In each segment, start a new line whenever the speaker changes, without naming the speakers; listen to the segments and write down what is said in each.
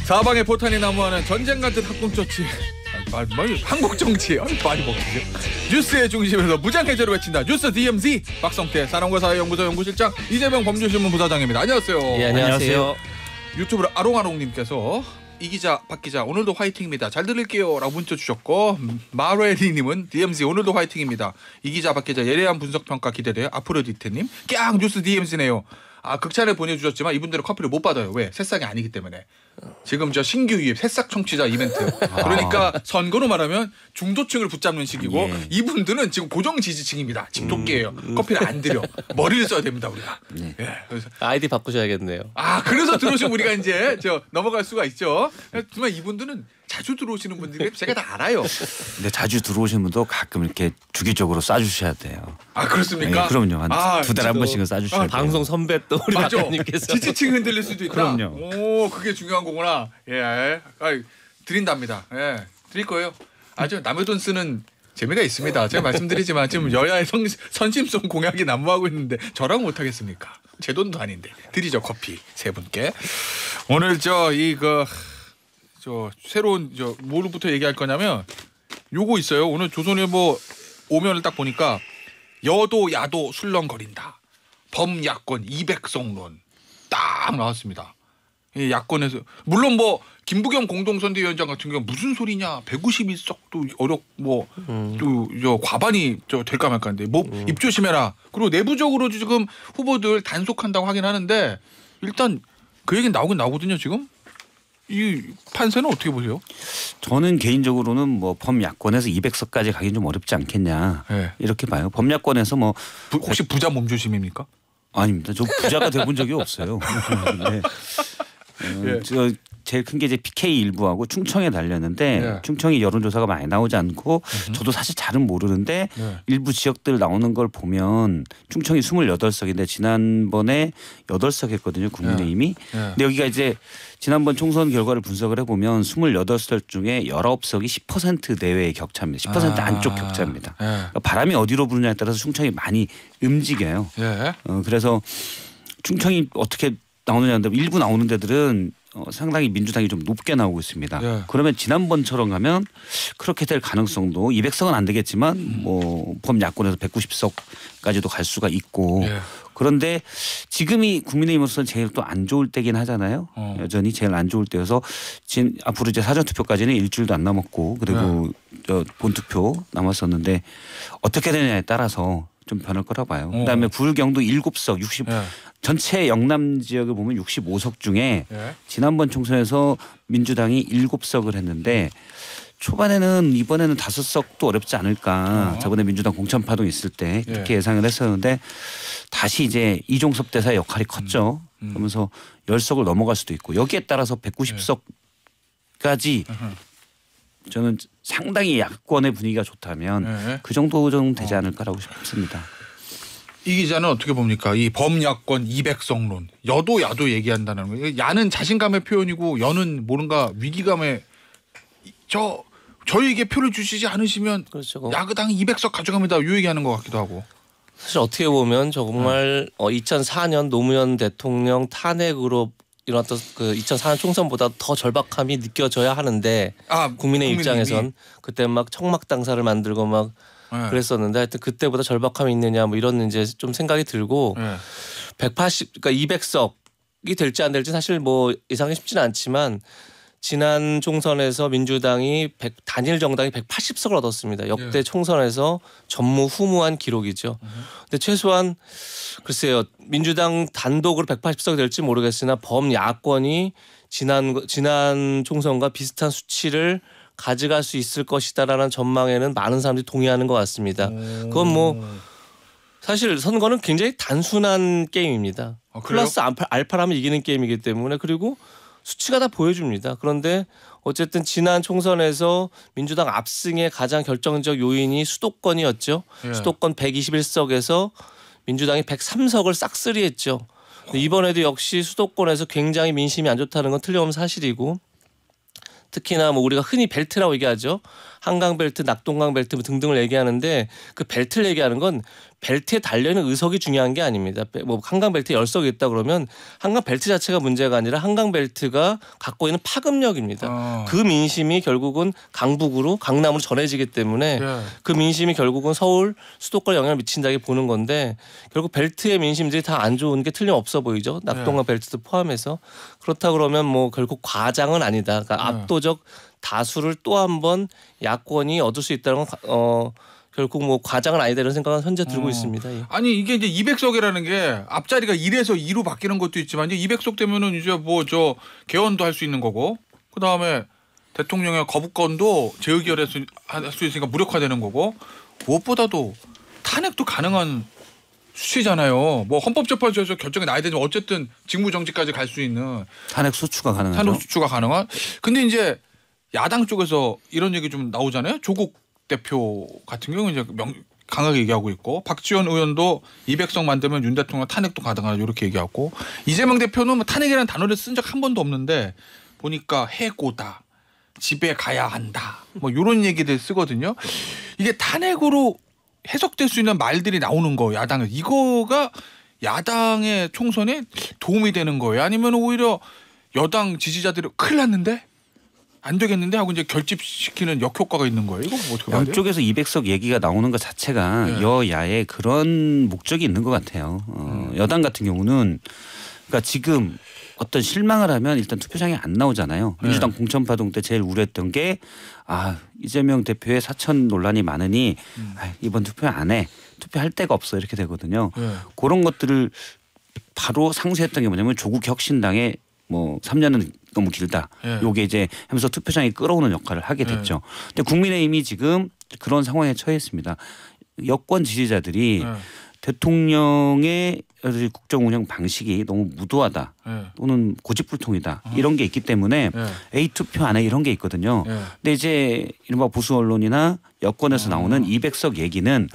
사방에 포탄이 난무하는 전쟁 같은 학군조치 한국 정치 많이 먹히죠. 뉴스의 중심에서 무장해제로 외친다. 뉴스 DMZ 박성태 사람과 사회연구소 연구실장 이재명 범죄신문 부사장입니다. 안녕하세요.
예, 안녕하세요.
유튜브로 아롱아롱님께서 이 기자 박 기자 오늘도 화이팅입니다. 잘 들을게요 라고 문자 주셨고 마레리님은 DMZ 오늘도 화이팅입니다. 이 기자 박 기자 예리한 분석평가 기대돼요. 아프로디테님 깍 뉴스 DMZ네요. 극찬을 보내주셨지만 이분들은 커피를 못 받아요. 왜? 새싹이 아니기 때문에. 지금 저 신규 유입 새싹 청취자 이벤트. 그러니까 선거로 말하면 중도층을 붙잡는 식이고
예.
이분들은 지금 고정 지지층입니다. 집토끼예요. 커피를 안 드려. 머리를 써야 됩니다 우리가.
네.
예. 그래서
아이디 바꾸셔야겠네요.
그래서 들어오시면 우리가 이제 넘어갈 수가 있죠. 하지만 이분들은 자주 들어오시는 분들이 제가 다 알아요.
근데 자주 들어오시는 분도 가끔 이렇게 주기적으로 쏴주셔야 돼요.
그렇습니까?
네, 그럼요. 한 두 달에 한 번씩은 쏴주셔야 돼요.
방송 선배 또 우리 박사님께서
지지층 흔들릴 수도 있다.
그럼요.
오, 그게 중요한 거구나. 예, 드린답니다. 예, 드릴 거예요. 아주 남의 돈 쓰는 재미가 있습니다. 제가 말씀드리지만 지금 여야의 선심성 공약이 난무하고 있는데 저랑 못 하겠습니까? 제 돈도 아닌데 드리죠 커피 세 분께. 오늘 새로운 뭐부터 얘기할 거냐면 요거 있어요. 오늘 조선일보 오면을 딱 보니까 여도 야도 술렁거린다. 범야권 200석론 딱 나왔습니다. 이 야권에서 물론 김부겸 공동선대위원장 같은 경우 무슨 소리냐 151석도 또 과반이 될까 말까인데 입 조심해라. 그리고 내부적으로 지금 후보들 단속한다고 하긴 하는데 일단 그 얘기는 나오긴 나오거든요 지금. 이 판세는 어떻게 보세요?
저는 개인적으로는 범야권에서 200석까지 가긴 좀 어렵지 않겠냐 이렇게 봐요. 범야권에서
혹시 부자 몸조심입니까?
아닙니다. 저 부자가 돼본 적이 없어요. 제일 큰 게 이제 PK 일부하고 충청에 달렸는데 충청이 여론조사가 많이 나오지 않고 저도 사실 잘은 모르는데 일부 지역들 나오는 걸 보면 충청이 28석인데 지난번에 8석 했거든요. 국민의힘이. 근데 여기가 이제 지난번 총선 결과를 분석을 해보면 28석 중에 19석이 10% 내외의 격차입니다. 10% 안쪽 격차입니다. 그러니까 바람이 어디로 부느냐에 따라서 충청이 많이 움직여요. 그래서 충청이 어떻게 나오느냐인데 일부 나오는 데들은 상당히 민주당이 좀 높게 나오고 있습니다. 그러면 지난번처럼 가면 그렇게 될 가능성도 200석은 안 되겠지만 범야권에서 190석까지도 갈 수가 있고 그런데 지금이 국민의힘으로서는 제일 또 안 좋을 때긴 하잖아요. 여전히 제일 안 좋을 때여서 앞으로 이제 사전투표까지는 일주일도 안 남았고 그리고 본투표 남았었는데 어떻게 되느냐에 따라서 좀 변할 거라 봐요. 그다음에 불경도 7석 60 전체 영남 지역을 보면 65석 중에 지난번 총선에서 민주당이 7석을 했는데 초반에는 이번에는 5석도 어렵지 않을까. 저번에 민주당 공천파동 있을 때 그렇게 예상을 했었는데 다시 이제 이종섭 대사의 역할이 컸죠. 그러면서 10석을 넘어갈 수도 있고 여기에 따라서 190석까지 저는 상당히 야권의 분위기가 좋다면 그 정도 되지 않을까라고 싶습니다.
이 기자는 어떻게 봅니까? 이 범야권 200석론 여도 야도 얘기한다는 거예요. 야는 자신감의 표현이고 여는 뭔가 위기감의 저희에게 표를 주시지 않으시면
그렇죠.
야당이 200석 가져갑니다. 이 얘기하는 것 같기도 하고.
사실 어떻게 보면 정말 2004년 노무현 대통령 탄핵으로 일어났던 그 2004년 총선보다 더 절박함이 느껴져야 하는데 국민의 입장에선 그때 막 청막 당사를 만들고 막 그랬었는데 하여튼 그때보다 절박함이 있느냐 이런 이제 좀 생각이 들고 180 그러니까 200석이 될지 안 될지 사실 예상이 쉽지는 않지만 지난 총선에서 민주당이 단일 정당이 180석을 얻었습니다. 역대 총선에서 전무후무한 기록이죠. 근데 최소한 글쎄요. 민주당 단독으로 180석이 될지 모르겠으나 범야권이 지난 총선과 비슷한 수치를 가져갈 수 있을 것이다라는 전망에는 많은 사람들이 동의하는 것 같습니다. 그건 사실 선거는 굉장히 단순한 게임입니다. 플러스 알파라면 이기는 게임이기 때문에 그리고 수치가 다 보여줍니다. 그런데 어쨌든 지난 총선에서 민주당 압승의 가장 결정적 요인이 수도권이었죠. 수도권 121석에서 민주당이 103석을 싹쓸이했죠. 이번에도 역시 수도권에서 굉장히 민심이 안 좋다는 건 틀림없는 사실이고 특히나 우리가 흔히 벨트라고 얘기하죠. 한강 벨트, 낙동강 벨트 등등을 얘기하는데 그 벨트를 얘기하는 건 벨트에 달려있는 의석이 중요한 게 아닙니다. 뭐 한강 벨트에 10석이 있다 그러면 한강 벨트 자체가 문제가 아니라 한강 벨트가 갖고 있는 파급력입니다. 그 민심이 결국은 강북으로 강남으로 전해지기 때문에 그 민심이 결국은 서울 수도권에 영향을 미친다고 보는 건데 결국 벨트의 민심들이 다 안 좋은 게 틀림없어 보이죠. 낙동강 벨트도 포함해서. 그렇다 그러면 뭐 결국 과장은 아니다. 그러니까 압도적 다수를 또 한 번 야권이 얻을 수 있다는 건 결국 뭐 과장은 아니다 이런 생각은 현재 들고 있습니다. 예.
아니 이게 이제 200석이라는 게 앞자리가 1에서 2로 바뀌는 것도 있지만 이제 200석 되면은 이제 뭐 저 개헌도 할 수 있는 거고 그 다음에 대통령의 거부권도 재의결해서 할 수 있으니까 무력화되는 거고 무엇보다도 탄핵도 가능한 수치잖아요. 뭐 헌법재판소에서 결정이 나야 되지만 어쨌든 직무정지까지 갈 수 있는
탄핵 소추가 가능하죠.
탄핵 소추가 가능한. 근데 이제 야당 쪽에서 이런 얘기 좀 나오잖아요. 조국 대표 같은 경우는 이제 강하게 얘기하고 있고 박지원 의원도 200석 만들면 윤 대통령 탄핵도 가능하다 이렇게 얘기하고 이재명 대표는 뭐 탄핵이라는 단어를 쓴 적 한 번도 없는데 보니까 해고다. 집에 가야 한다. 뭐 이런 얘기들 쓰거든요. 이게 탄핵으로 해석될 수 있는 말들이 나오는 거예요. 야당은. 이거가 야당의 총선에 도움이 되는 거예요. 아니면 오히려 여당 지지자들이 큰일 났는데? 안 되겠는데 하고 이제 결집시키는 역효과가 있는 거예요. 이거 뭐 어떻게 봐야 돼요?
양쪽에서 200석 얘기가 나오는 것 자체가 여야의 그런 목적이 있는 것 같아요. 여당 같은 경우는 그러니까 지금 어떤 실망을 하면 일단 투표장에 안 나오잖아요. 민주당 공천파동 때 제일 우려했던 게 이재명 대표의 사천 논란이 많으니 이번 투표 안 해. 투표할 데가 없어 이렇게 되거든요. 그런 것들을 바로 상쇄했던 게 뭐냐면 조국 혁신당의 뭐 3년은 너무 길다. 요게 이제 하면서 투표장에 끌어오는 역할을 하게 됐죠. 근데 국민의힘이 지금 그런 상황에 처했습니다. 여권 지지자들이 대통령의 국정 운영 방식이 너무 무도하다 또는 고집불통이다 이런 게 있기 때문에 A 투표 안 해 이런 게 있거든요. 근데 이제 이른바 보수 언론이나 여권에서 나오는 200석 얘기는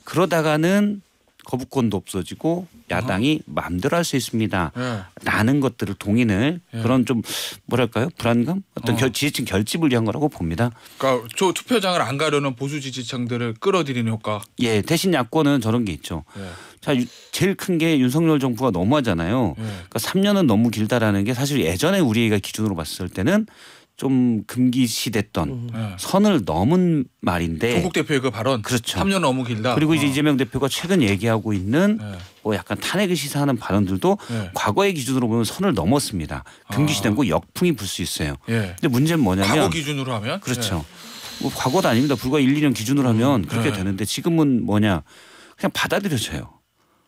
그러다가는 거부권도 없어지고 야당이 마음대로 할 수 있습니다. 라는 것들을 동인을 그런 좀 뭐랄까요 불안감 어떤 지지층 결집을 위한 거라고 봅니다.
그러니까 저 투표장을 안 가려는 보수 지지층들을 끌어들이는 효과.
예, 대신 야권은 저런 게 있죠. 자, 제일 큰 게 윤석열 정부가 너무하잖아요. 그러니까 3년은 너무 길다라는 게 사실 예전에 우리가 기준으로 봤을 때는 좀 금기시됐던 선을 넘은 말인데
조국 대표의 그 발언
그렇죠.
3년 너무 길다.
그리고 이제 이재명 대표가 최근 얘기하고 있는 뭐 약간 탄핵을 시사하는 발언들도 과거의 기준으로 보면 선을 넘었습니다. 금기시된 거 역풍이 불 수 있어요. 근데 문제는 뭐냐면
과거 기준으로 하면
그렇죠. 뭐 과거도 아닙니다. 불과 1, 2년 기준으로 하면 그렇게 되는데 지금은 뭐냐 그냥 받아들여져요.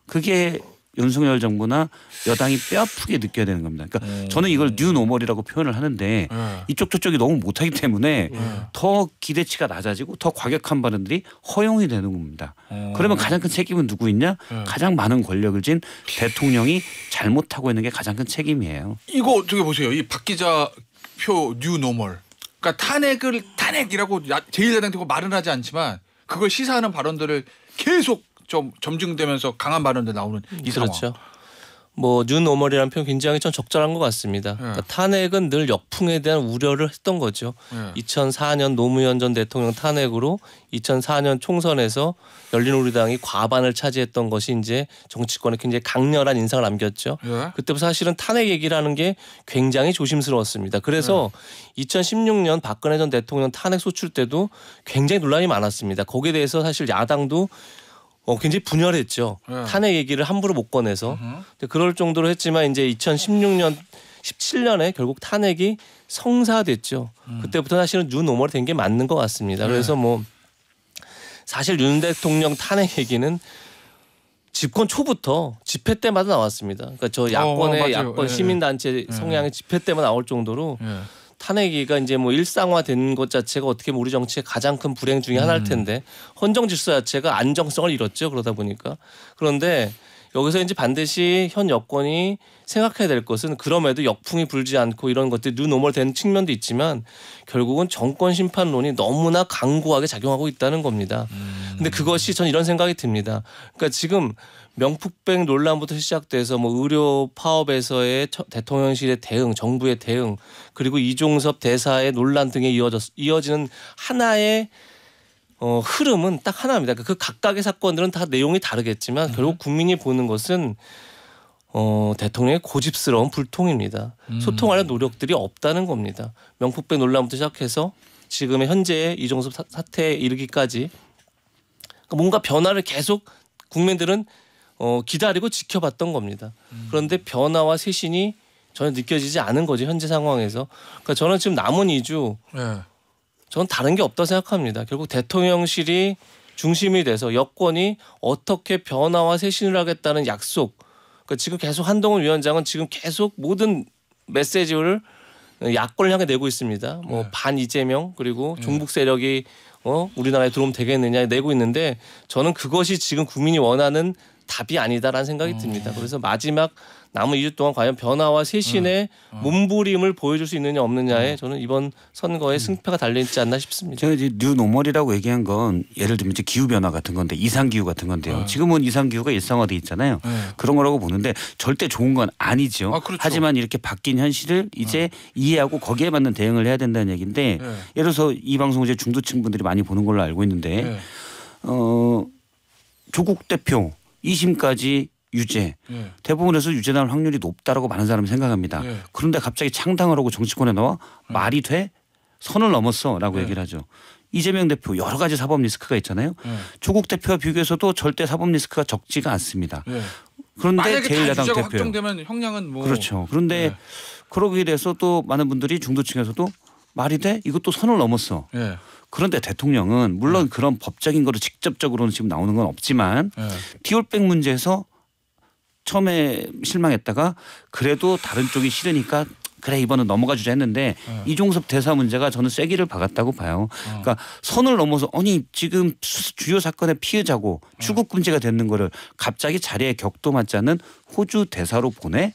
그게 윤석열 정부나 여당이 뼈아프게 느껴야 되는 겁니다. 그러니까 저는 이걸 뉴노멀이라고 표현을 하는데 이쪽 저쪽이 너무 못하기 때문에 더 기대치가 낮아지고 더 과격한 발언들이 허용이 되는 겁니다. 그러면 가장 큰 책임은 누구 있냐? 가장 많은 권력을 쥔 대통령이 잘못하고 있는 게 가장 큰 책임이에요.
이거 어떻게 보세요? 이 박 기자 표 뉴노멀. 그러니까 탄핵이라고 제1야당 되고 말은 하지 않지만 그걸 시사하는 발언들을 계속 좀 점증되면서 강한 발언들 나오는 이 상황.
그렇죠. 뭐 뉴노멀이라는 표현 굉장히 좀 적절한 것 같습니다. 그러니까 탄핵은 늘 역풍에 대한 우려를 했던 거죠. 2004년 노무현 전 대통령 탄핵으로 2004년 총선에서 열린우리당이 과반을 차지했던 것이 이제 정치권에 굉장히 강렬한 인상을 남겼죠. 그때부터 사실은 탄핵 얘기를 하는 게 굉장히 조심스러웠습니다. 그래서 2016년 박근혜 전 대통령 탄핵 소출 때도 굉장히 논란이 많았습니다. 거기에 대해서 사실 야당도 굉장히 분열했죠. 탄핵 얘기를 함부로 못 꺼내서. 그럴 정도로 했지만 이제 2016년, 17년에 결국 탄핵이 성사됐죠. 그때부터 사실은 뉴노멀이 된 게 맞는 것 같습니다. 그래서 뭐 사실 윤 대통령 탄핵 얘기는 집권 초부터 집회 때마다 나왔습니다. 그러니까 저 야권의 야권 시민단체 성향의 집회 때마다 나올 정도로 탄핵이가 이제 뭐 일상화된 것 자체가 어떻게 보면 우리 정치의 가장 큰 불행 중에 하나일 텐데 헌정 질서 자체가 안정성을 잃었죠. 그러다 보니까. 그런데 여기서 이제 반드시 현 여권이 생각해야 될 것은 그럼에도 역풍이 불지 않고 이런 것들이 뉴노멀 된 측면도 있지만 결국은 정권 심판론이 너무나 강고하게 작용하고 있다는 겁니다. 근데 그것이 전 이런 생각이 듭니다. 그러니까 지금 명품백 논란부터 시작돼서 뭐 의료 파업에서의 대통령실의 대응, 정부의 대응, 그리고 이종섭 대사의 논란 등에 이어지는 하나의 흐름은 딱 하나입니다. 그 각각의 사건들은 다 내용이 다르겠지만 결국 국민이 보는 것은 대통령의 고집스러운 불통입니다. 소통하려는 노력들이 없다는 겁니다. 명품백 논란부터 시작해서 지금의 현재의 이종섭 사태에 이르기까지 뭔가 변화를 계속 국민들은 기다리고 지켜봤던 겁니다. 그런데 변화와 쇄신이 전혀 느껴지지 않은 거죠. 현재 상황에서. 그러니까 저는 지금 남은 2주 저는 다른 게 없다고 생각합니다. 결국 대통령실이 중심이 돼서 여권이 어떻게 변화와 쇄신을 하겠다는 약속. 그러니까 지금 계속 한동훈 위원장은 지금 계속 모든 메시지를 야권을 향해 내고 있습니다. 뭐 반 이재명 그리고 종북 세력이 우리나라에 들어오면 되겠느냐 내고 있는데 저는 그것이 지금 국민이 원하는 답이 아니다라는 생각이 듭니다. 그래서 마지막 남은 2주 동안 과연 변화와 쇄신의 몸부림을 보여줄 수 있느냐 없느냐에 저는 이번 선거에 승패가 달려있지 않나 싶습니다.
제가 이제 뉴노멀이라고 얘기한 건 예를 들면 이제 기후 변화 같은 건데 이상 기후 같은 건데요. 지금은 이상 기후가 일상화돼 있잖아요. 그런 거라고 보는데 절대 좋은 건 아니죠.
그렇죠.
하지만 이렇게 바뀐 현실을 이제 이해하고 거기에 맞는 대응을 해야 된다는 얘기인데 예를 들어서 이 방송을 이제 중도층 분들이 많이 보는 걸로 알고 있는데 조국 대표 2심까지 유죄. 대법원에서 유죄 나올 확률이 높다라고 많은 사람이 생각합니다. 그런데 갑자기 창당을 하고 정치권에 나와 말이 돼? 선을 넘었어라고 얘기를 하죠. 이재명 대표 여러 가지 사법 리스크가 있잖아요. 조국 대표와 비교해서도 절대 사법 리스크가 적지가 않습니다. 그런데 제1야당 대표예요.
확정되면 형량은 뭐
그렇죠. 그런데 그러기에 대해서 또 많은 분들이 중도층에서도 말이 돼? 이것도 선을 넘었어. 그런데 대통령은 물론 그런 법적인 거로 직접적으로는 지금 나오는 건 없지만 티올백 문제에서 처음에 실망했다가 그래도 다른 쪽이 싫으니까 그래 이번은 넘어가 주자 했는데 이종섭 대사 문제가 저는 쐐기를 박았다고 봐요. 그러니까 선을 넘어서 아니 지금 주요 사건의 피해자고 출국금지가 되는 거를 갑자기 자리에 격도 맞지 않는 호주 대사로 보내?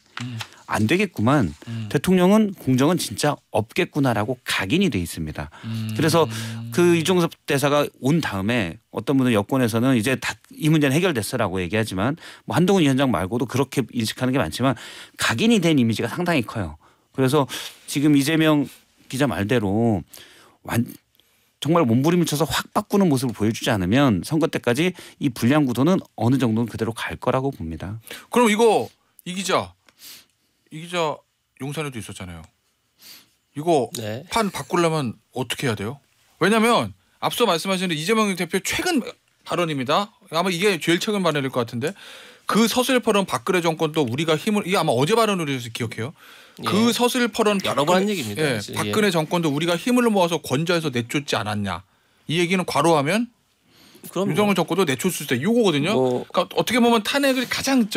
안 되겠구만. 대통령은 공정은 진짜 없겠구나라고 각인이 돼 있습니다. 그래서 그 이종섭 대사가 온 다음에 어떤 분은 여권에서는 이제 다 이 문제는 해결됐어라고 얘기하지만 뭐 한동훈 위원장 말고도 그렇게 인식하는 게 많지만 각인이 된 이미지가 상당히 커요. 그래서 지금 이재명 기자 말대로 정말 몸부림을 쳐서 확 바꾸는 모습을 보여주지 않으면 선거 때까지 이 불량 구도는 어느 정도는 그대로 갈 거라고 봅니다.
그럼 이 기자 용산에도 있었잖아요. 이거 판 바꾸려면 어떻게 해야 돼요? 왜냐하면 앞서 말씀하신 이재명 대표 최근 발언입니다. 아마 이게 제일 최근 발언일 것 같은데 그 서슬퍼런 박근혜 정권도 우리가 힘을 이게 아마 어제 발언으로 해서 기억해요. 그 서슬퍼런
여러 번 한 얘기입니다.
박근혜 정권도 우리가 힘을 모아서 건져서 내쫓지 않았냐. 이 얘기는 과로하면 윤석열 정권도 내쫓을 때 이거거든요. 그러니까 어떻게 보면 탄핵을 가장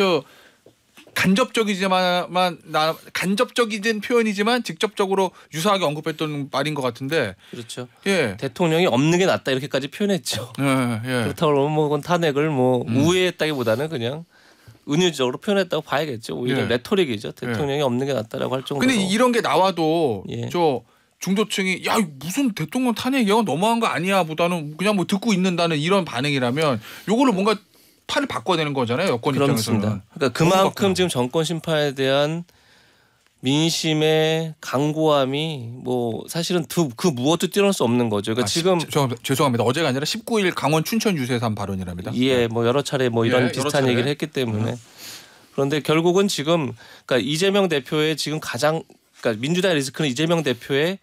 간접적이진 표현이지만 직접적으로 유사하게 언급했던 말인 것 같은데.
그렇죠. 대통령이 없는 게 낫다 이렇게까지 표현했죠. 그렇다고 그러면 그건 탄핵을 우회했다기보다는 그냥 은유적으로 표현했다고 봐야겠죠. 오히려 레토릭이죠. 대통령이 없는 게 낫다라고 할 정도로.
근데 이런 게 나와도 저 중도층이 야 무슨 대통령 탄핵 얘기가 너무한 거 아니야 보다는 그냥 뭐 듣고 있는다는 이런 반응이라면 요거를 뭔가 판을 바꿔야 되는 거잖아요. 여권 입장에서는.
그러니까 그만큼 지금 정권 심판에 대한 민심의 강고함이 뭐 사실은 그 무엇도 뛰어넘을 수 없는 거죠. 그러니까 지금
죄송합니다. 어제가 아니라 19일 강원 춘천 유세에서 한 발언이랍니다.
뭐 여러 차례 뭐 이런 비슷한 얘기를 했기 때문에 그런데 결국은 지금 그러니까 이재명 대표의 지금 그러니까 민주당의 리스크는 이재명 대표의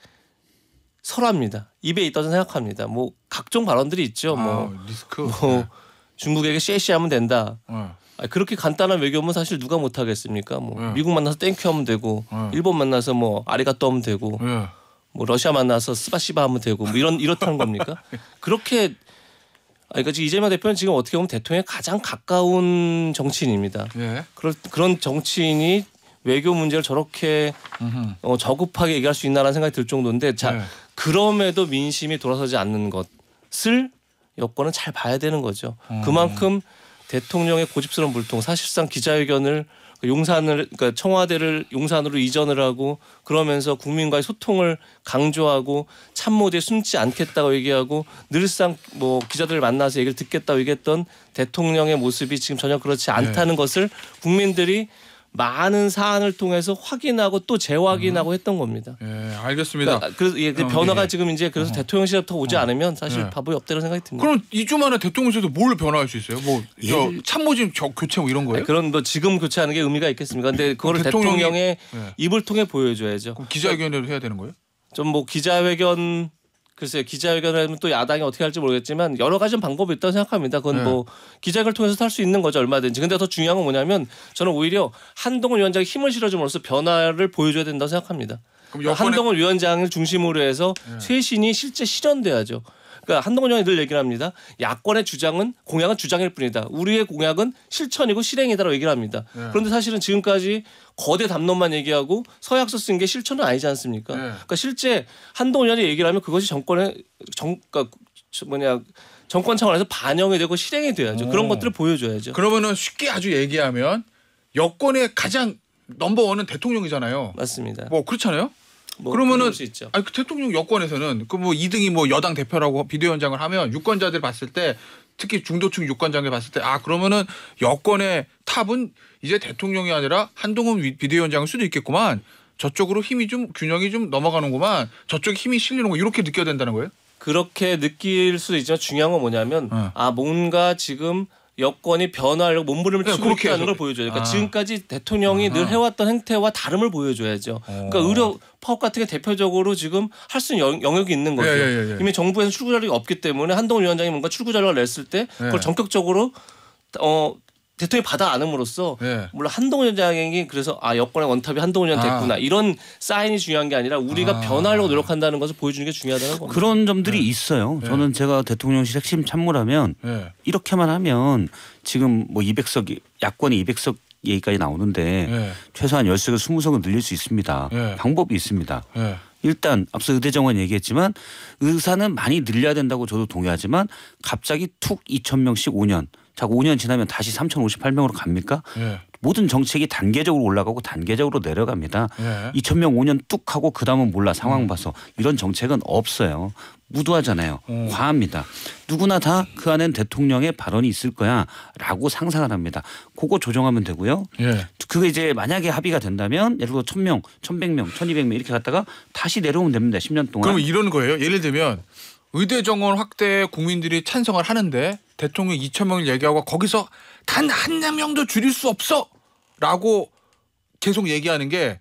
설화입니다. 입에 있다고 생각합니다. 뭐 각종 발언들이 있죠.
리스크.
중국에게 쉐시하면 된다. 그렇게 간단한 외교면 사실 누가 못 하겠습니까? 미국 만나서 땡큐 하면 되고, 일본 만나서 아리가또 하면 되고, 러시아 만나서 스바시바 하면 되고, 이렇다는 겁니까? 그렇게 그러니까 이재명 대표는 지금 어떻게 보면 대통령에 가장 가까운 정치인입니다. 그런 정치인이 외교 문제를 저렇게 저급하게 얘기할 수 있나라는 생각이 들 정도인데, 그럼에도 민심이 돌아서지 않는 것을 여권은 잘 봐야 되는 거죠. 그만큼 대통령의 고집스러운 물통, 사실상 기자회견을 용산을 그러니까 청와대를 용산으로 이전을 하고 그러면서 국민과의 소통을 강조하고 참모대에 숨지 않겠다고 얘기하고 늘상 뭐 기자들을 만나서 얘기를 듣겠다고 얘기했던 대통령의 모습이 지금 전혀 그렇지 않다는 것을 국민들이 많은 사안을 통해서 확인하고 또 재확인하고 했던 겁니다.
예, 알겠습니다.
그러니까 그래서 그 변화가 지금 이제 그래서 대통령실부터 오지 않으면 사실 바보이 없다는 생각이 듭니다.
그럼 2주 만에 대통령실에서 뭘 변화할 수 있어요? 뭐 참모진 교체 뭐 이런 거예요?
아니, 그런 뭐 지금 교체하는 게 의미가 있겠습니까? 근데 그거를 대통령의 입을 통해 보여줘야죠.
그럼 기자회견을 해야 되는 거예요?
좀 뭐 기자회견 글쎄요 기자회견을 하면 또 야당이 어떻게 할지 모르겠지만 여러 가지 방법이 있다고 생각합니다. 그건 뭐 기자회견을 통해서 할 수 있는 거죠 얼마든지. 근데 더 중요한 건 뭐냐면 저는 오히려 한동훈 위원장이 힘을 실어줌으로써 변화를 보여줘야 된다고 생각합니다. 그럼 한동훈 위원장을 중심으로 해서 쇄신이 실제 실현돼야죠. 그러니까 한동훈 의원이 늘 얘기를 합니다. 야권의 주장은 공약은 주장일 뿐이다. 우리의 공약은 실천이고 실행이다라고 얘기를 합니다. 그런데 사실은 지금까지 거대 담론만 얘기하고 서약서 쓴 게 실천은 아니지 않습니까? 그러니까 실제 한동훈 의원이 얘기를 하면 그것이 그러니까 정권 차원에서 반영이 되고 실행이 돼야죠. 그런 것들을 보여줘야죠.
그러면은 쉽게 아주 얘기하면 여권의 가장 넘버원은 대통령이잖아요.
맞습니다.
뭐 그렇잖아요.
뭐
그러면은
있죠.
아니 그 대통령 여권에서는 그 뭐 2등이 뭐 여당 대표라고 비대위원장을 하면 유권자들 봤을 때 특히 중도층 유권자들 봤을 때 그러면은 여권의 탑은 이제 대통령이 아니라 한동훈 비대위원장일 수도 있겠구만. 저쪽으로 힘이 좀 균형이 좀 넘어가는구만. 저쪽에 힘이 실리는 거 이렇게 느껴야 된다는 거예요?
그렇게 느낄 수도 있지만 중요한 건 뭐냐면 뭔가 지금 여권이 변화하려고 몸부림을 치고 있다는 걸 보여줘요. 그러니까 지금까지 대통령이 늘 해왔던 행태와 다름을 보여줘야죠. 그러니까 의료 파업 같은 게 대표적으로 지금 할 수 있는 영역이 있는 거죠. 이미 정부에서 출구 자료가 없기 때문에 한동훈 위원장이 뭔가 출구 자료를 냈을 때 그걸 전격적으로 대통령이 받아 안음으로써 물론 한동훈 위원장이 그래서 여권의 원탑이 한동훈 위원장 됐구나 이런 사인이 중요한 게 아니라 우리가 변화하려고 노력한다는 것을 보여주는 게 중요하다는 겁니다.
그런 점들이 있어요. 저는 제가 대통령실 핵심 참모라면 이렇게만 하면 지금 뭐 200석 야권이 200석 얘기까지 나오는데 최소한 10석에서 20석은 늘릴 수 있습니다. 방법이 있습니다. 일단 앞서 의대정원 얘기했지만 의사는 많이 늘려야 된다고 저도 동의하지만 갑자기 툭 2,000명씩 5년. 자, 5년 지나면 다시 3,058명으로 갑니까? 모든 정책이 단계적으로 올라가고 단계적으로 내려갑니다. 2,000명 5년 뚝 하고 그다음은 몰라 상황 봐서 이런 정책은 없어요. 무도하잖아요. 과합니다. 누구나 다 그 안엔 대통령의 발언이 있을 거야라고 상상을 합니다. 그거 조정하면 되고요. 그게 이제 만약에 합의가 된다면 예를 들어 1,000명, 1,100명, 1,200명 이렇게 갔다가 다시 내려오면 됩니다. 10년 동안.
그러면 이런 거예요. 예를 들면 의대 정원 확대에 국민들이 찬성을 하는데 대통령 2,000명을 얘기하고 거기서 단 한 명도 줄일 수 없어라고 계속 얘기하는 게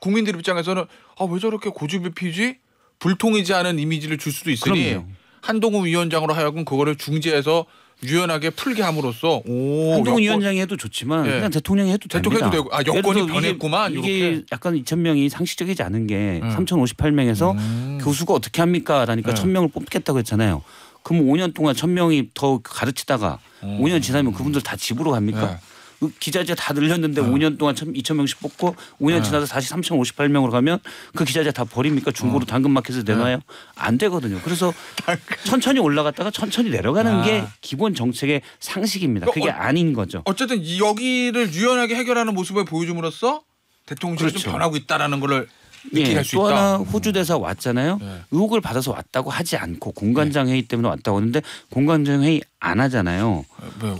국민들 입장에서는 왜 저렇게 고집을 피우지? 불통이지 않은 이미지를 줄 수도 있으니
그럼요.
한동훈 위원장으로 하여금 그거를 중재해서 유연하게 풀게 함으로써
한동훈 위원장이 해도 좋지만 그냥 대통령이 해도 됩니다.
되고 여건이 변했구만.
이게 약간 2,000명이 상식적이지 않은 게 3,058명에서 교수가 어떻게 합니까? 라니까 1,000명을 뽑겠다고 했잖아요. 그럼 5년 동안 1,000명이 더 가르치다가 5년 지나면 그분들 다 집으로 갑니까? 기자재 다 늘렸는데 5년 동안 2,000명씩 뽑고 5년 지나서 다시 3,058명으로 가면 그 기자재 다 버립니까? 중고로 당근마켓에서 내놔요? 안 되거든요. 그래서 천천히 올라갔다가 천천히 내려가는 게 기본 정책의 상식입니다. 그게 아닌 거죠.
어쨌든 여기를 유연하게 해결하는 모습을 보여줌으로써 대통령실이 좀 변하고 있다라는 거를 느끼게 할 수 있다.
또 하나 호주 대사 왔잖아요. 의혹을 받아서 왔다고 하지 않고 공관장 회의 때문에 왔다고 하는데 공관장 회의 안 하잖아요.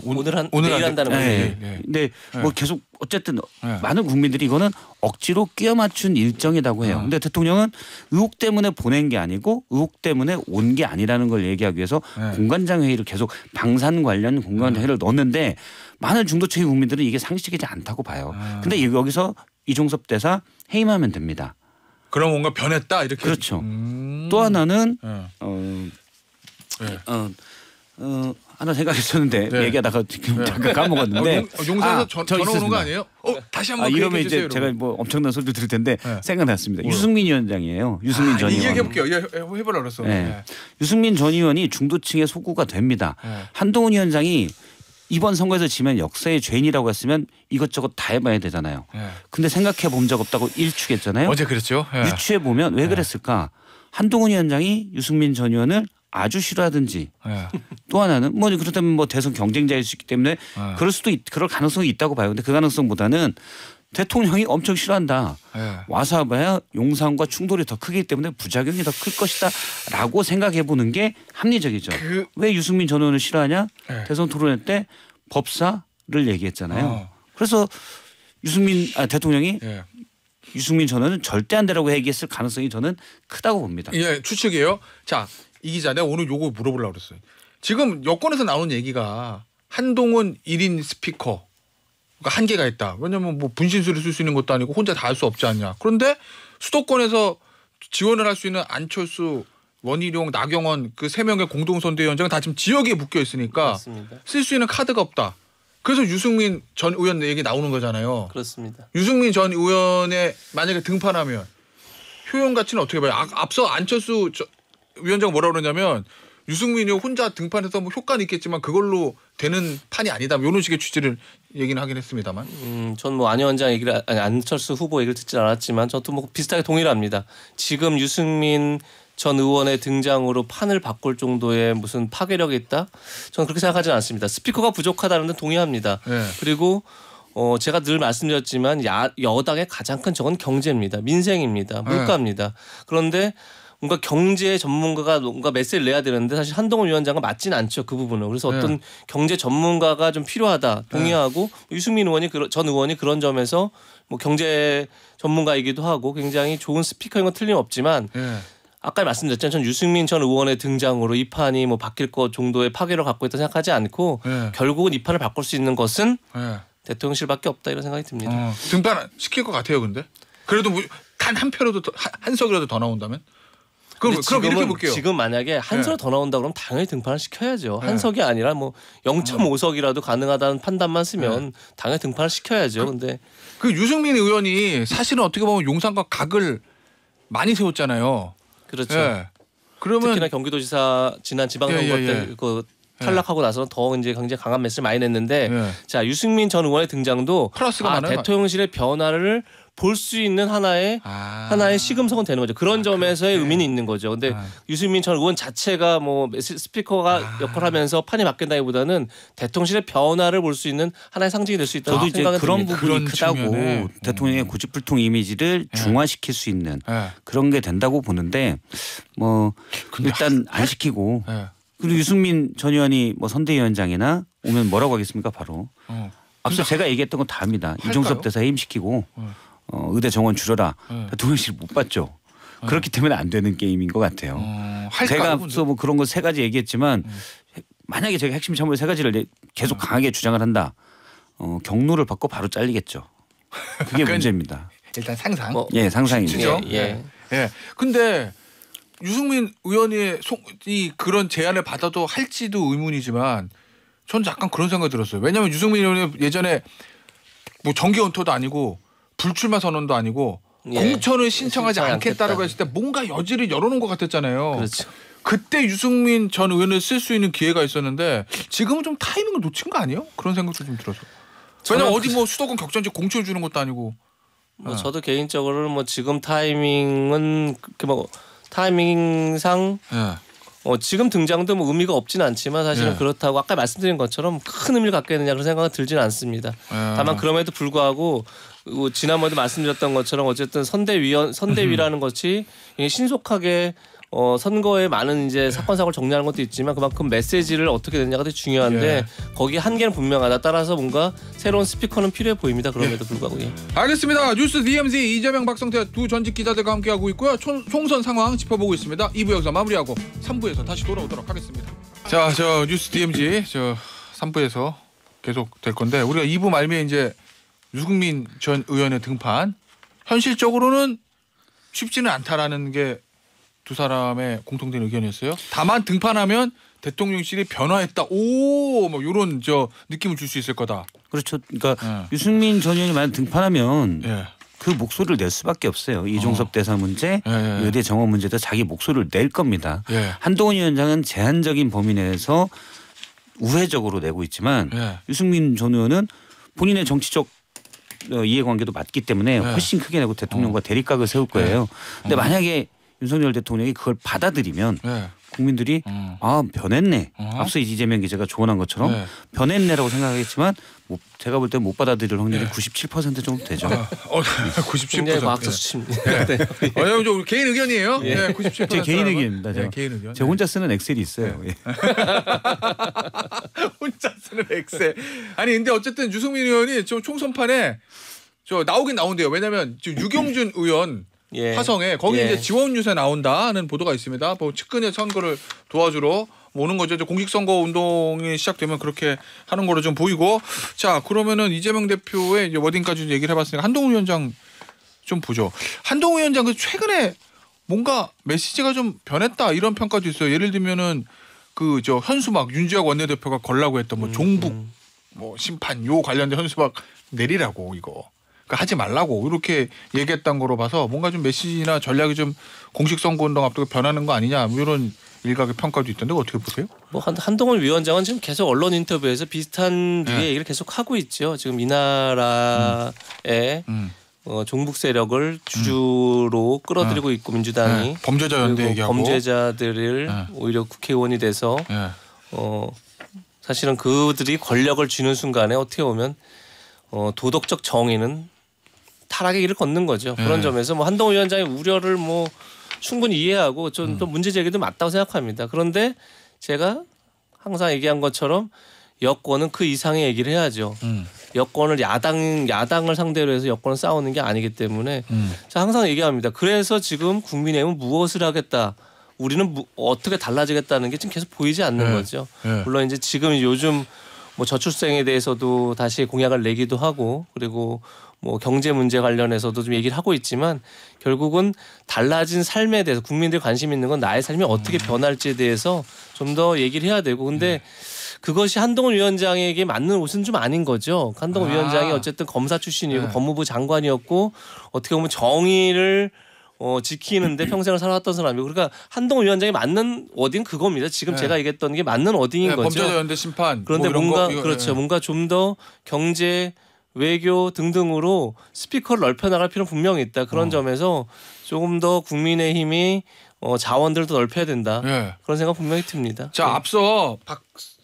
오늘 한다는 거예요.
근데 뭐 계속 어쨌든 많은 국민들이 이거는 억지로 끼워 맞춘 일정이라고 해요. 근데 대통령은 의혹 때문에 보낸 게 아니고 의혹 때문에 온 게 아니라는 걸 얘기하기 위해서 공관장 회의를 계속 방산 관련 공관장 회의를 넣었는데 많은 중도층의 국민들은 이게 상식적이지 않다고 봐요. 근데 여기서 이종섭 대사 해임하면 됩니다.
그럼 뭔가 변했다 이렇게.
그렇죠. 또 하나는 하나 생각했었는데 얘기하다가 지금 잠깐 까먹었는데
용산에서 전화 오는 거 아니에요? 다시 한번
이러면
이제
여러분. 제가 뭐 엄청난 소리를 들을 텐데 생각났습니다. 유승민 위원장이에요. 유승민 전 의원.
얘기해볼게요. 해보려고 그랬어.
유승민 전 의원이 중도층의 소구가 됩니다. 한동훈 위원장이 이번 선거에서 지면 역사의 죄인이라고 했으면 이것저것 다 해봐야 되잖아요. 근데 생각해 본 적 없다고 일축했잖아요.
어제 그랬죠.
유추해 보면 왜 그랬을까? 한동훈 위원장이 유승민 전 의원을 아주 싫어하든지 또 하나는 뭐 그렇다면 뭐 대선 경쟁자일 수 있기 때문에 그럴 가능성이 있다고 봐요. 근데 그 가능성보다는 대통령이 엄청 싫어한다. 와서 봐야 용산과 충돌이 더 크기 때문에 부작용이 더 클 것이다라고 생각해 보는 게 합리적이죠. 왜 유승민 전 의원을 싫어하냐? 대선 토론회 때 법사를 얘기했잖아요. 그래서 대통령이 유승민 전 의원은 절대 안 되라고 얘기했을 가능성이 저는 크다고 봅니다.
예, 추측이에요. 자, 이 기자 내가 오늘 요거 물어보려고 그랬어요. 지금 여권에서 나오는 얘기가 한동훈 1인 스피커 그러니까 한계가 있다. 왜냐하면 뭐 분신술을 쓸 수 있는 것도 아니고 혼자 다 할 수 없지 않냐. 그런데 수도권에서 지원을 할 수 있는 안철수, 원희룡, 나경원 그 3명의 공동선대위원장은 다 지금 지역에 묶여 있으니까 쓸 수 있는 카드가 없다. 그래서 유승민 전 의원 얘기 나오는 거잖아요.
그렇습니다.
유승민 전 의원의 만약에 등판하면 효용 가치는 어떻게 봐요? 앞서 안철수 위원장이 뭐라 그러냐면 유승민이 혼자 등판해서 뭐 효과는 있겠지만 그걸로 되는 판이 아니다. 이런 식의 취지를 얘기는 하긴 했습니다만.
전 뭐 안 위원장 얘기를 안철수 후보 얘기를 듣지 않았지만 저도 뭐 비슷하게 동의를 합니다. 지금 유승민 전 의원의 등장으로 판을 바꿀 정도의 무슨 파괴력이 있다? 저는 그렇게 생각하지는 않습니다. 스피커가 부족하다는 데 동의합니다. 그리고 제가 늘 말씀드렸지만 여당의 가장 큰 적은 경제입니다. 민생입니다. 물가입니다. 그런데 뭔가 경제 전문가가 뭔가 메시지를 내야 되는데 사실 한동훈 위원장은 맞지는 않죠. 그 부분은. 그래서 어떤 경제 전문가가 좀 필요하다. 동의하고 유승민 전 의원이 그런 점에서 뭐 경제 전문가이기도 하고 굉장히 좋은 스피커인 건 틀림없지만 아까 말씀드렸지만 전 유승민 전 의원의 등장으로 이 판이 뭐 바뀔 것 정도의 파괴를 갖고 있다 생각하지 않고 결국은 이 판을 바꿀 수 있는 것은 대통령실밖에 없다 이런 생각이 듭니다.
등판 시킬 것 같아요, 근데. 그래도 뭐 단 한 표라도 한 석이라도 더 나온다면? 그럼 이렇게 볼게요.
지금 만약에 한 석이 더 나온다 그러면 당연히 등판을 시켜야죠. 한 석이 아니라 뭐 0.5석이라도 가능하다는 판단만 쓰면 당연히 등판을 시켜야죠. 근데
그 유승민 의원이 사실은 어떻게 보면 용산과 각을 많이 세웠잖아요.
그렇죠.
그러면
특히나 경기도지사 지난 지방선거 때 그 탈락하고 나서는 더 이제 굉장히 강한 메시지를 많이 냈는데 자 유승민 전 의원의 등장도 대통령실의 변화를 볼 수 있는 하나의 시금석은 되는 거죠. 그런 점에서의 의미는 있는 거죠. 근데 유승민 전 의원 자체가 뭐 스피커가 역할을 하면서 판이 바뀐다기보다는 대통령실의 변화를 볼 수 있는 하나의 상징이 될 수 있다고 생각은
그런
듭니다.
부분이 크다고 대통령의 고집불통 이미지를 중화시킬 수 있는 그런 게 된다고 보는데 뭐 일단 안 시키고 그리고 유승민 전 의원이 뭐 선대위원장이나 오면 뭐라고 하겠습니까? 바로 앞서 제가 얘기했던 건 다 합니다. 이종섭 대사 해임시키고 의대 정원 줄여라. 대통령실 못 받죠. 그렇기 때문에 안 되는 게임인 것 같아요. 제가 앞서 뭐 그런 거 3가지 얘기했지만 만약에 제가 핵심 참모 3가지를 계속 강하게 주장을 한다. 경로를 받고 바로 잘리겠죠. 그게 문제입니다.
일단 상상.
상상입니다.
근데 유승민 의원이 그런 제안을 받아도 할지도 의문이지만 전 약간 그런 생각이 들었어요. 왜냐하면 유승민 의원이 예전에 뭐 정기 언터도 아니고 불출마 선언도 아니고 공천을 신청하지 않겠다라고 했을 때 뭔가 여지를 열어놓은 것 같았잖아요.
그렇죠.
그때 유승민 전 의원을 쓸 수 있는 기회가 있었는데 지금은 좀 타이밍을 놓친 거 아니에요? 그런 생각도 좀 들어서. 왜냐면 어디 뭐 수도권 격전지 공천 주는 것도 아니고.
저도 개인적으로는 뭐 지금 타이밍은 그렇게 뭐 타이밍상 지금 등장도 뭐 의미가 없지는 않지만 사실은 그렇다고 아까 말씀드린 것처럼 큰 의미를 갖게 되느냐 그런 생각은 들지는 않습니다. 다만 그럼에도 불구하고 지난번에도 말씀드렸던 것처럼 어쨌든 선대위라는 것이 신속하게 선거에 많은 이제 사건 사고를 정리하는 것도 있지만 그만큼 메시지를 어떻게 내냐가 되게 중요한데 거기에 한계는 분명하다. 따라서 뭔가 새로운 스피커는 필요해 보입니다. 그럼에도 불구하고.
알겠습니다. 뉴스 DMZ 이재명 박성태 두 전직 기자들과 함께하고 있고요. 총선 상황 짚어보고 있습니다. 2부 여기서 마무리하고 3부에서 다시 돌아오도록 하겠습니다. 자, 저 뉴스 DMZ 3부에서 계속 될 건데 우리가 2부 말미에 이제 유승민 전 의원의 등판 현실적으로는 쉽지는 않다라는 게 두 사람의 공통된 의견이었어요. 다만 등판하면 대통령실이 변화했다. 뭐 이런 느낌을 줄 수 있을 거다.
그렇죠. 그러니까 유승민 전 의원이 만약 등판하면 그 목소리를 낼 수밖에 없어요. 이종섭 대사 문제, 의대 정원 문제도 자기 목소리를 낼 겁니다. 한동훈 위원장은 제한적인 범위 내에서 우회적으로 내고 있지만 유승민 전 의원은 본인의 정치적 이해관계도 맞기 때문에 훨씬 크게 내고 대통령과 대립각을 세울 거예요. 근데 만약에 윤석열 대통령이 그걸 받아들이면 국민들이 아 변했네. 앞서 이재명 기자가 조언한 것처럼
네.
변했네라고 생각하겠지만 제가 볼 때 못 받아들일 확률이 97% 정도 되죠.
97%.
굉장히 과학적 수치입니다.
네. 좀 개인 의견이에요.
예.
네, 97%.
제 개인 의견입니다.
네, 개인 의견.
제가 혼자 쓰는 엑셀이 있어요. 예.
혼자 쓰는 엑셀. 아니 근데 어쨌든 유승민 의원이 좀 총선판에 저 나오긴 나온대요. 왜냐하면 지금 유경준 의원
예.
화성에 거기
예.
이제 지원 유세 나온다는 보도가 있습니다. 뭐 측근의 선거를 도와주러 오는 거죠. 이제 공직선거 운동이 시작되면 그렇게 하는 거로 좀 보이고. 자 그러면은 이재명 대표의 이제 워딩까지 얘기를 해봤으니까 한동훈 위원장 좀 보죠. 한동훈 위원장 그 최근에 뭔가 메시지가 좀 변했다 이런 평가도 있어요. 예를 들면은 그 저 현수막 윤지학 원내대표가 걸라고 했던 뭐 종북 뭐 심판 요 관련된 현수막 내리라고 이거. 하지 말라고 이렇게 얘기했던 거로 봐서 뭔가 좀 메시지나 전략이 좀 공식 선거운동 앞두고 변하는 거 아니냐 뭐 이런 일각의 평가도 있던데 어떻게 보세요?
뭐 한동훈 위원장은 지금 계속 언론 인터뷰에서 비슷한 류의 얘기를 계속 하고 있죠. 지금 이 나라의 종북 세력을 주주로 끌어들이고 있고 민주당이
범죄자 연대 얘기하고
범죄자들을 오히려 국회의원이 돼서 사실은 그들이 권력을 쥐는 순간에 어떻게 보면 도덕적 정의는 타락의 길을 걷는 거죠. 그런 점에서 뭐 한동훈 위원장의 우려를 뭐 충분히 이해하고 좀 또 문제 제기도 맞다고 생각합니다. 그런데 제가 항상 얘기한 것처럼 여권은 그 이상의 얘기를 해야죠. 여권을 야당을 상대로 해서 여권을 싸우는 게 아니기 때문에 제가 항상 얘기합니다. 그래서 지금 국민의힘은 무엇을 하겠다. 우리는 어떻게 달라지겠다는 게 지금 계속 보이지 않는 거죠. 물론 이제 지금 요즘 뭐 저출생에 대해서도 다시 공약을 내기도 하고 그리고 뭐 경제 문제 관련해서도 좀 얘기를 하고 있지만 결국은 달라진 삶에 대해서 국민들이 관심 있는 건 나의 삶이 어떻게 변할지에 대해서 좀 더 얘기를 해야 되고 근데 그것이 한동훈 위원장에게 맞는 옷은 좀 아닌 거죠. 한동훈 위원장이 어쨌든 검사 출신이고 법무부 장관이었고 어떻게 보면 정의를 지키는데 평생을 살아왔던 사람이고 그러니까 한동훈 위원장이 맞는 워딩 그겁니다. 지금 제가 얘기했던 게 맞는 워딩인 거죠.
범죄자 연대 심판.
그런데
뭐
뭔가
거,
그렇죠. 뭔가 좀 더 경제 외교 등등으로 스피커를 넓혀나갈 필요는 분명히 있다. 그런 점에서 조금 더 국민의힘이 자원들을 더 넓혀야 된다. 그런 생각 분명히 듭니다.
자 앞서 박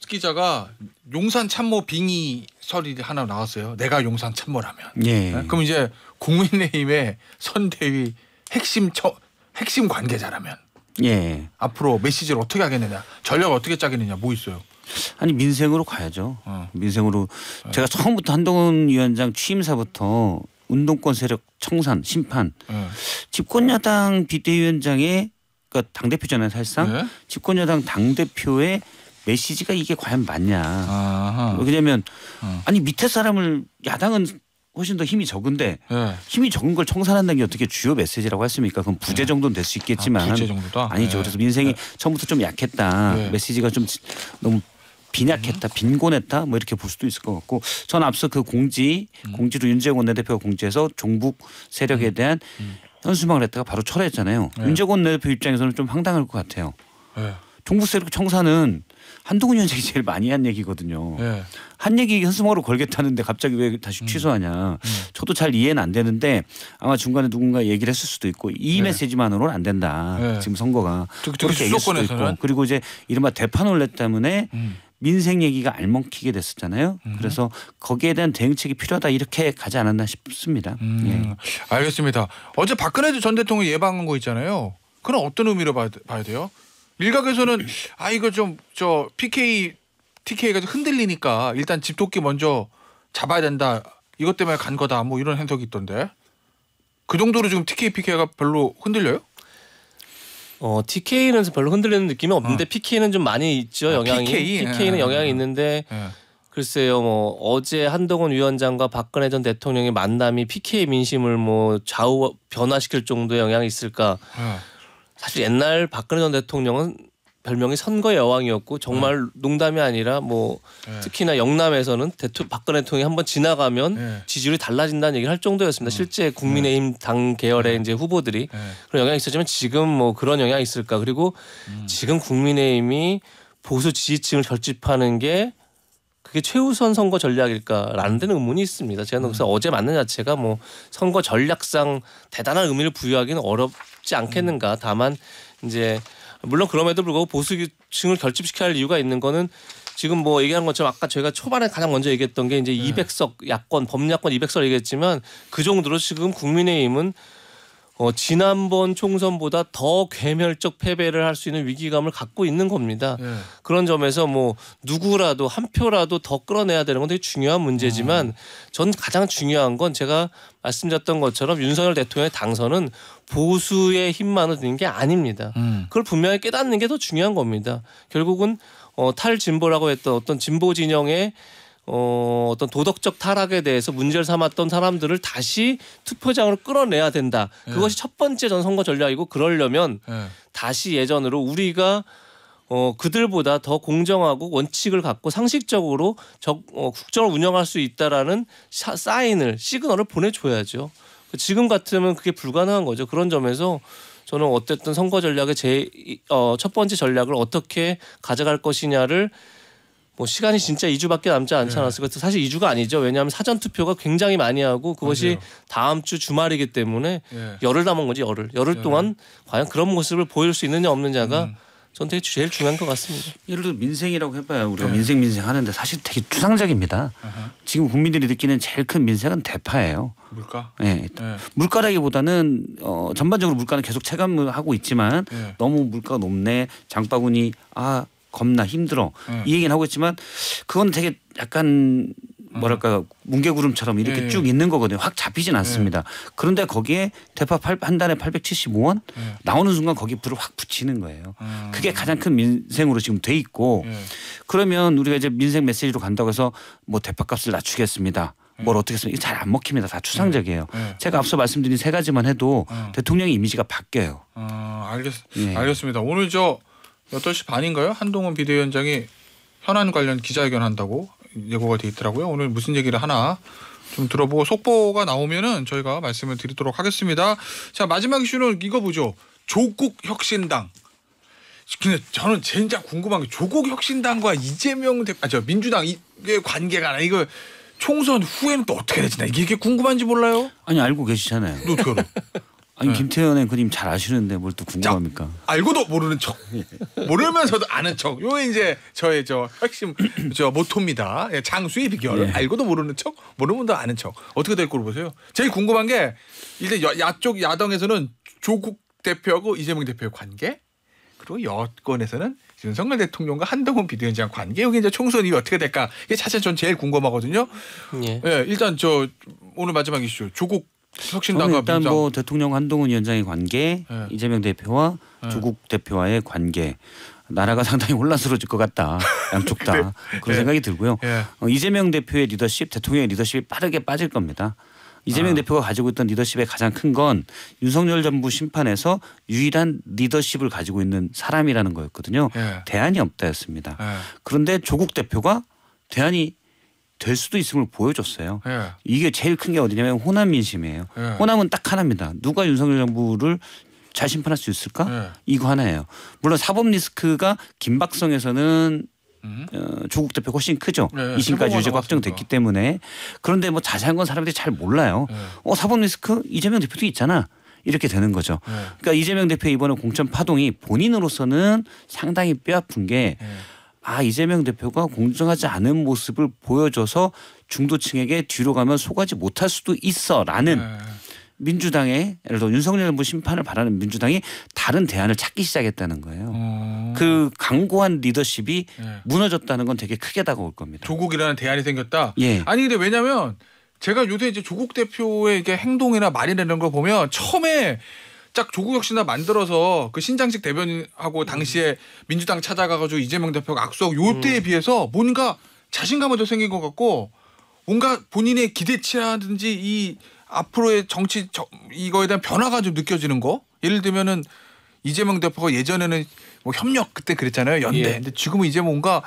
기자가 용산 참모 빙의설이 하나 나왔어요. 내가 용산 참모라면. 그럼 이제 국민의힘의 선대위 핵심 관계자라면 앞으로 메시지를 어떻게 하겠느냐 전략을 어떻게 짜겠느냐 뭐 있어요?
아니 민생으로 가야죠. 민생으로 제가 처음부터 한동훈 위원장 취임사부터 운동권 세력 청산 심판 집권여당 비대위원장의 그러니까 당대표잖아요 사실상 집권여당 당대표의 메시지가 이게 과연 맞냐. 왜냐하면 아니 밑에 사람을 야당은 훨씬 더 힘이 적은데 힘이 적은 걸 청산한다는 게 어떻게 주요 메시지라고 했습니까? 그럼 부재 정도는 될 수 있겠지만
부재 정도다?
아니죠. 그래서 민생이 처음부터 좀 약했다. 메시지가 좀 너무 빈약했다, 빈곤했다, 뭐 이렇게 볼 수도 있을 것 같고, 저는 앞서 그 공지로 윤재원 원내대표가 공지해서 종북 세력에 대한 현수막을 했다가 바로 철회했잖아요. 윤재원 원내대표 입장에서는 좀 황당할 것 같아요. 종북 세력 청산은 한동훈 위원장이 제일 많이 한 얘기거든요. 한 얘기 현수막으로 걸겠다는데 갑자기 왜 다시 취소하냐. 저도 잘 이해는 안 되는데 아마 중간에 누군가 얘기를 했을 수도 있고 이 메시지만으로는 안 된다. 지금 선거가 그렇게 얘기할 수도 있고 그리고 이제 이른바 대파놀래 때문에 민생 얘기가 알먹히게 됐었잖아요. 그래서 거기에 대한 대응책이 필요하다 이렇게 가지 않았나 싶습니다.
알겠습니다. 어제 박근혜 전 대통령이 예방한 거 있잖아요. 그건 어떤 의미로 봐야 돼요? 일각에서는 이거 좀 TK가 좀 흔들리니까 일단 집도끼 먼저 잡아야 된다. 이것 때문에 간 거다. 뭐 이런 해석이 있던데. 그 정도로 지금 PK가 별로 흔들려요?
TK는 별로 흔들리는 느낌이 없는데 PK는 좀 많이 있죠. 영향이. PK는 영향이 있는데 글쎄요. 뭐 어제 한동훈 위원장과 박근혜 전 대통령의 만남이 PK 민심을 뭐 좌우 변화시킬 정도의 영향이 있을까? 사실 옛날 박근혜 전 대통령은 별명이 선거의 여왕이었고 정말 농담이 아니라 뭐 특히나 영남에서는 박근혜 대통령이 한번 지나가면 지지율이 달라진다는 얘기를 할 정도였습니다. 실제 국민의힘 당 계열의 이제 후보들이 그런 영향이 있었지만 지금 뭐 그런 영향이 있을까? 그리고 지금 국민의힘이 보수 지지층을 결집하는 게 그게 최우선 선거 전략일까라는 데는 의문이 있습니다. 제가 그래서 어제 만난 자체가 뭐 선거 전략상 대단한 의미를 부여하기는 어렵지 않겠는가. 다만 이제 물론 그럼에도 불구하고 보수층을 결집시켜야 할 이유가 있는 거는 지금 뭐 얘기한 것처럼 아까 저희가 초반에 가장 먼저 얘기했던 게 이제 200석 야권 범야권 200석 얘기했지만 그 정도로 지금 국민의힘은 지난번 총선보다 더 괴멸적 패배를 할 수 있는 위기감을 갖고 있는 겁니다. 그런 점에서 뭐 누구라도 한 표라도 더 끌어내야 되는 건 되게 중요한 문제지만 전 가장 중요한 건 제가 말씀드렸던 것처럼 윤석열 대통령의 당선은 보수의 힘만으로 되는 게 아닙니다. 그걸 분명히 깨닫는 게 더 중요한 겁니다. 결국은 탈진보라고 했던 어떤 진보 진영의 어떤 도덕적 타락에 대해서 문제를 삼았던 사람들을 다시 투표장으로 끌어내야 된다. 그것이 첫 번째 전 선거 전략이고 그러려면 다시 예전으로 우리가 그들보다 더 공정하고 원칙을 갖고 상식적으로 국정을 운영할 수 있다라는 사인을 시그널을 보내줘야죠. 지금 같으면 그게 불가능한 거죠. 그런 점에서 저는 어쨌든 선거 전략의 첫 번째 전략을 어떻게 가져갈 것이냐를 뭐 시간이 진짜 2주밖에 남지 않지 않았을까? 사실 2주가 아니죠. 왜냐하면 사전 투표가 굉장히 많이 하고 그것이
맞아요.
다음 주 주말이기 때문에 열흘 남은 거지 열흘 동안 과연 그런 모습을 보일 수 있느냐 없느냐가 전 되게 제일 중요한 것 같습니다.
예를 들어 민생이라고 해봐요. 우리가 민생 하는데 사실 되게 추상적입니다. 지금 국민들이 느끼는 제일 큰 민생은 대파예요.
물가?
네. 물가라기보다는 전반적으로 물가는 계속 체감을 하고 있지만 너무 물가가 높네. 장바구니 겁나 힘들어. 이 얘기는 하고 있지만 그건 되게 약간 뭐랄까 뭉게구름처럼 이렇게 쭉 있는 거거든요. 확 잡히진 않습니다. 그런데 거기에 대파 한 달에 875원 나오는 순간 거기에 불을 확 붙이는 거예요. 그게 가장 큰 민생으로 지금 돼 있고 그러면 우리가 이제 민생 메시지로 간다고 해서 뭐 대파값을 낮추겠습니다. 뭘 어떻게 했으면 이게 잘 안 먹힙니다. 다 추상적이에요. 제가 앞서 말씀드린 세 가지만 해도 대통령의 이미지가 바뀌어요.
알겠습니다. 오늘 8시 반인가요? 한동훈 비대위원장이 현안 관련 기자회견 한다고 예고가 돼 있더라고요. 오늘 무슨 얘기를 하나 좀 들어보고 속보가 나오면은 저희가 말씀을 드리도록 하겠습니다. 자, 마지막 이슈는 이거 보죠. 조국 혁신당. 근데 저는 진짜 궁금한 게 조국 혁신당과 이재명 민주당의 관계가 이거 총선 후에는 또 어떻게 되지나 이게 궁금한지 몰라요?
아니 알고 계시잖아요.
어떻게 알아?
아니 김태현 앵커님 잘 아시는데 뭘 또 궁금합니까?
알고도 모르는 척, 모르면서도 아는 척. 요 이제 저의 핵심 모토입니다. 장수의 비결. 알고도 모르는 척, 모르면 더 아는 척. 어떻게 될 거로 보세요? 제일 궁금한 게 이제 야쪽 야당에서는 조국 대표하고 이재명 대표의 관계, 그리고 여권에서는 윤석열 대통령과 한동훈 비대위원장 관계. 여기 이제 총선이 어떻게 될까? 이게 사실 전 제일 궁금하거든요. 일단 오늘 마지막 이슈 조국 혁신당과
일단 뭐 대통령 한동훈 위원장의 관계, 이재명 대표와 조국 대표와의 관계, 나라가 상당히 혼란스러워질 것 같다. 양쪽 다 그런 생각이 들고요. 이재명 대표의 리더십, 대통령의 리더십이 빠르게 빠질 겁니다. 이재명 대표가 가지고 있던 리더십의 가장 큰 건 윤석열 정부 심판에서 유일한 리더십을 가지고 있는 사람이라는 거였거든요. 대안이 없다였습니다. 그런데 조국 대표가 대안이 될 수도 있음을 보여줬어요. 이게 제일 큰 게 어디냐면 호남 민심이에요. 호남은 딱 하나입니다. 누가 윤석열 정부를 잘 심판할 수 있을까? 이거 하나예요. 물론 사법 리스크가 김박성에서는 조국 대표 훨씬 크죠. 2심까지 유죄가 확정됐기 때문에. 그런데 뭐 자세한 건 사람들이 잘 몰라요. 사법 리스크 이재명 대표도 있잖아. 이렇게 되는 거죠. 그러니까 이재명 대표의 이번에 공천 파동이 본인으로서는 상당히 뼈아픈 게 이재명 대표가 공정하지 않은 모습을 보여줘서 중도층에게 뒤로 가면 속하지 못할 수도 있어라는 민주당의 예를 들어 윤석열 정부 심판을 바라는 민주당이 다른 대안을 찾기 시작했다는 거예요. 그 강고한 리더십이 무너졌다는 건 되게 크게 다가올 겁니다.
조국이라는 대안이 생겼다. 아니 근데 왜냐하면 제가 요새 이제 조국 대표의 이게 행동이나 말이라는 걸 보면 처음에 딱 조국 혁신당 만들어서 그 신장식 대변인하고 당시에 민주당 찾아가가지고 이재명 대표가 악수하고 요때에 비해서 뭔가 자신감이 더 생긴 것 같고 뭔가 본인의 기대치라든지 이 앞으로의 정치 이거에 대한 변화가 좀 느껴지는 거. 예를 들면은 이재명 대표가 예전에는 뭐 협력 그때 그랬잖아요. 연대. 근데 지금은 이제 뭔가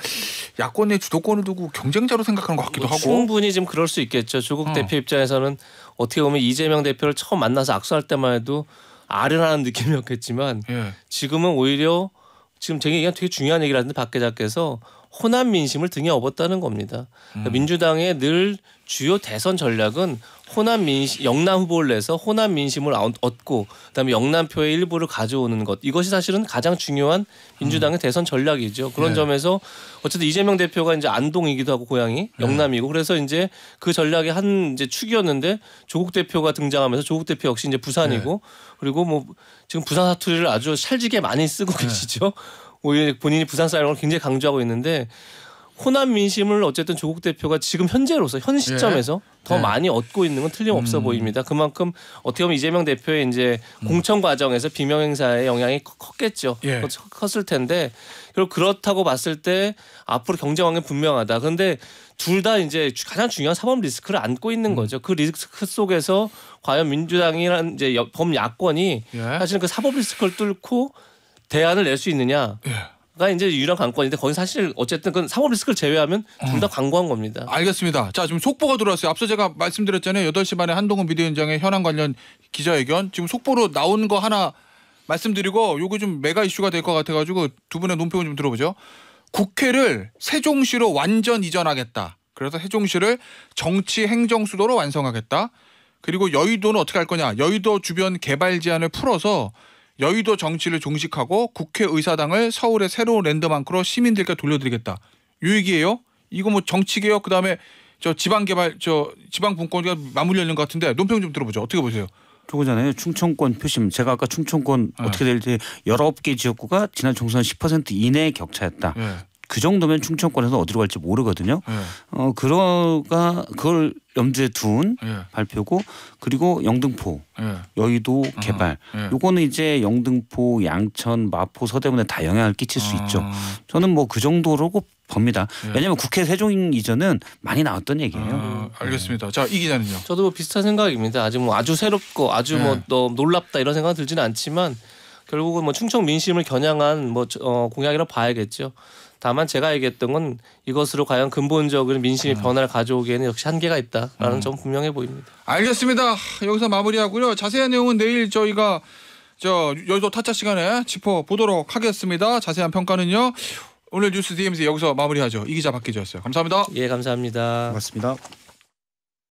야권의 주도권을 두고 경쟁자로 생각하는 것 같기도 하고.
충분히 좀 그럴 수 있겠죠. 조국 대표 입장에서는 어떻게 보면 이재명 대표를 처음 만나서 악수할 때만 해도 아련하는 느낌이었겠지만 지금은 오히려 지금 제가 얘기한 되게 중요한 얘기를 하는데 박 기자께서 호남 민심을 등에 업었다는 겁니다. 그러니까 민주당의 늘 주요 대선 전략은 호남 민심, 영남 후보를 내서 호남 민심을 얻고 그다음에 영남표의 일부를 가져오는 것, 이것이 사실은 가장 중요한 민주당의 대선 전략이죠. 그런 점에서 어쨌든 이재명 대표가 이제 안동이기도 하고 고향이 영남이고 그래서 이제 그 전략의 한 이제 축이었는데 조국 대표가 등장하면서 조국 대표 역시 이제 부산이고 그리고 뭐 지금 부산 사투리를 아주 찰지게 많이 쓰고 계시죠. 오히려 본인이 부산 사람을 굉장히 강조하고 있는데 호남 민심을 어쨌든 조국 대표가 지금 현재로서 현 시점에서 더 많이 얻고 있는 건 틀림없어 보입니다. 그만큼 어떻게 보면 이재명 대표의 이제 공천 과정에서 비명 행사의 영향이 컸겠죠. 컸을 텐데 그리고 그렇다고 봤을 때 앞으로 경쟁 환경 분명하다. 그런데 둘 다 이제 가장 중요한 사법 리스크를 안고 있는 거죠. 그 리스크 속에서 과연 민주당이란 이제 범야권이 사실은 그 사법 리스크를 뚫고 대안을 낼 수 있느냐. 가 이제 유일한 관건인데 거기 사실 어쨌든 그 사법 리스크를 제외하면 둘 다 강구한 겁니다.
알겠습니다. 자, 지금 속보가 들어왔어요. 앞서 제가 말씀드렸잖아요. 8시 반에 한동훈 비대위원장의 현안 관련 기자회견. 지금 속보로 나온 거 하나 말씀드리고 요거 좀 메가 이슈가 될 것 같아가지고 두 분의 논평을 좀 들어보죠. 국회를 세종시로 완전 이전하겠다. 그래서 세종시를 정치 행정 수도로 완성하겠다. 그리고 여의도는 어떻게 할 거냐. 여의도 주변 개발 제한을 풀어서 여의도 정치를 종식하고 국회의사당을 서울의 새로운 랜드마크로 시민들께 돌려드리겠다. 요 얘기예요. 이거 뭐 정치개혁 그다음에 저 지방개발 저 지방분권과 맞물려 있는 것 같은데 논평 좀 들어보죠. 어떻게 보세요?
그거잖아요. 충청권 표심. 제가 아까 충청권 어떻게 될지 19개 지역구가 지난 총선 10% 이내의 격차였다. 그 정도면 충청권에서 어디로 갈지 모르거든요. 그걸 염두에 둔 발표고 그리고 영등포, 여의도 개발. 요거는 이제 영등포, 양천, 마포, 서대문에 다 영향을 끼칠 수 있죠. 저는 뭐 그 정도로 봅니다. 왜냐하면 국회 세종 이전은 많이 나왔던 얘기예요.
알겠습니다. 자, 이 기자는요?
저도 뭐 비슷한 생각입니다. 아직 뭐 아주 새롭고 아주 뭐 놀랍다 이런 생각은 들지는 않지만 결국은 뭐 충청 민심을 겨냥한 뭐 공약이라고 봐야겠죠. 다만 제가 얘기했던 건 이것으로 과연 근본적인 민심의 변화를 가져오기에는 역시 한계가 있다라는 점 분명해 보입니다.
알겠습니다. 여기서 마무리하고요. 자세한 내용은 내일 저희가 여의도 타짜 시간에 짚어보도록 하겠습니다. 자세한 평가는요. 오늘 뉴스 DMZ 여기서 마무리하죠. 이 기자 박 기자였어요. 감사합니다.
예, 감사합니다.
고맙습니다.